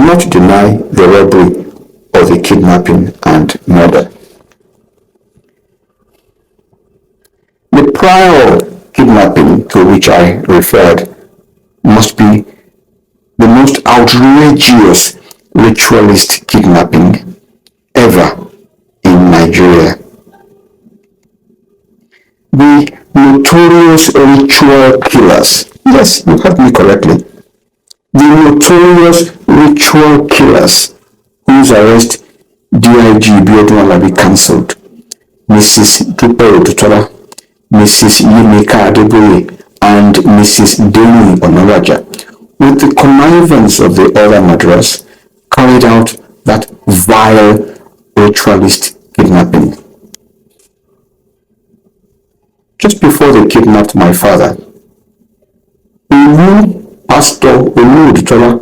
not deny the robbery or the kidnapping and murder. The prior kidnapping to which I referred must be the most outrageous ritualist kidnapping ever in Nigeria. The notorious ritual killers, yes, you heard me correctly, the notorious ritual killers whose arrest DIG Biodun Alabi cancelled, Mrs. Dupẹ Odutola, Mrs. Yimika Adeboyè, and Mrs. Derin Ọnalàjà, with the connivance of the other murderers, carried out that vile ritualist kidnapping. Just before they kidnapped my father, Pastor Oluwole Odutola,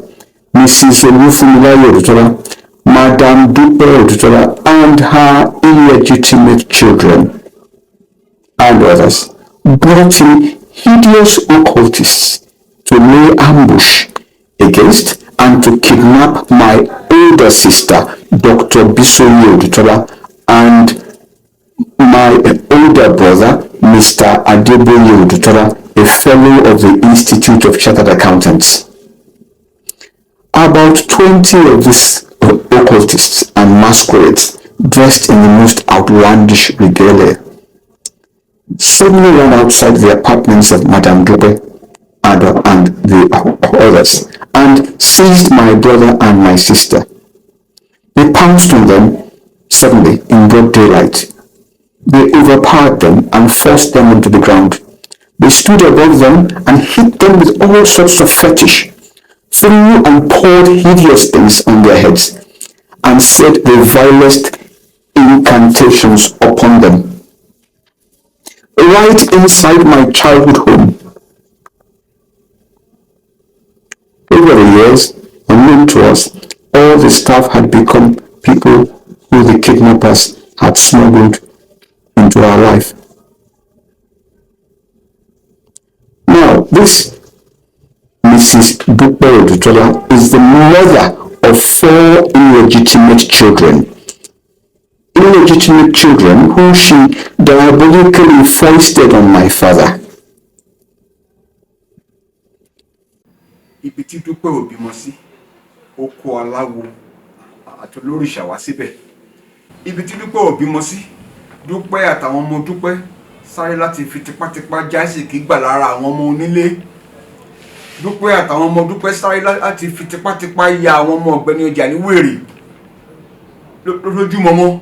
Mrs. Olufunmilayo Odutola, Madam Dupẹ Odutola, and her illegitimate children and others brought in hideous occultists to lay ambush against and to kidnap my older sister, Dr. Bisóye Odutọla, and my older brother, Mr. Adeboye Odutọla, a fellow of the Institute of Chartered Accountants. About 20 of these occultists and masquerades, dressed in the most outlandish regalia, suddenly ran outside the apartments of Madam Dupẹ and the others and seized my brother and my sister. They pounced on them suddenly in broad daylight. They overpowered them and forced them onto the ground. They stood above them and hit them with all sorts of fetish, threw and poured hideous things on their heads, and said the vilest incantations upon them. Right inside my childhood home. Over the years, unknown to us, all the staff had become people who the kidnappers had smuggled into our life. Now, this Mrs. Dupẹ Odutola is the mother of 4 illegitimate children. Illegitimate children who she diabolically foisted on my father. Ibi tí Dúpẹ́ ò bímọ sí, ó kó aláwo àti olórìṣà wá síbẹ̀. Ibi tí Dúpẹ́ ò bímọ sí, Dúpẹ́ àtàwọn ọmọ Dúpẹ́ sáré láti fi tipátipá jásìkí gbà lára àwọn ọmọ onílé. Dúpẹ́ àtàwọn ọmọ Dúpẹ́ sáré láti fi tipátipá ya àwọn ọmọ ọ̀gbẹ́ni ọjà ní wèrè lójúmọmọ.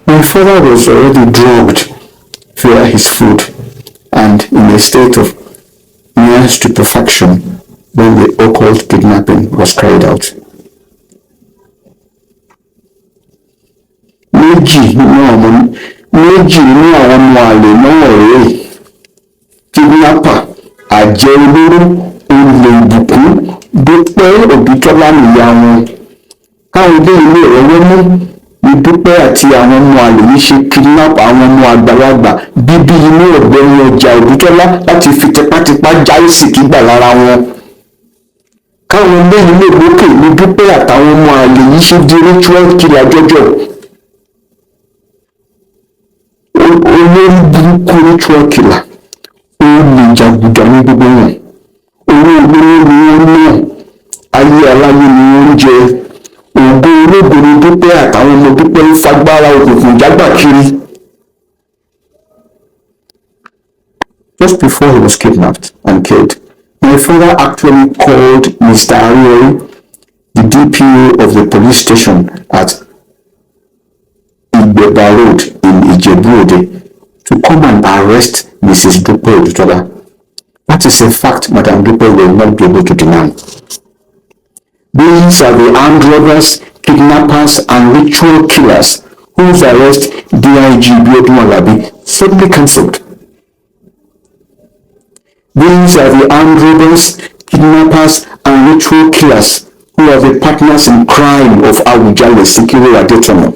My father was already drugged via his food and in a state of near stupefaction when the occult kidnapping was carried out. Méjì nínú àwọn ọmọ àlè náà rèé. Kidnapper, àjẹ́ olóró, olè ìbùkún, Dupẹ Odutola nìyá wọn. Káwọn ilé ìwé mú ní Dupẹ àti àwọn ọmọ àlè yìí ṣe kidnap àwọn ọmọ àgbàlagbà bíbí inú ọ̀gbẹ́ni ọjà Odutola láti fi tipátipá já ìsìnkí gbà lára wọn. Káwọn ilé ìwé lókè ní Dupẹ àtàwọn ọmọ àlè yìí ṣe di ritual killer jọjọ. Olórí burúkú ritual killer. Ó lè jàgùdà ní gbogbo wọn. Owó olówó ni wọ́n ná, ayé aláyé ni wọ́n jẹ. Ògo ológo ni Dupẹ àtàwọn ọmọ Dupẹ ń fagbára òkùnkùn jágbà kiri. Just before he was kidnapped and killed, my father actually called Mr. Ariori, the DPO of the police station at Igbeba Road in Ijebu-Ode, to come and arrest Mrs. Dupẹ Odutola. That is a fact Madam Dupẹ will not be able to deny. These are the armed robbers, kidnappers, and ritual killers whose arrest DIG Biodun Alabi suddenly cancelled. These are the armed robbers, kidnappers, and ritual killers who are the partners in crime of Awujale Sikiru Adetomo.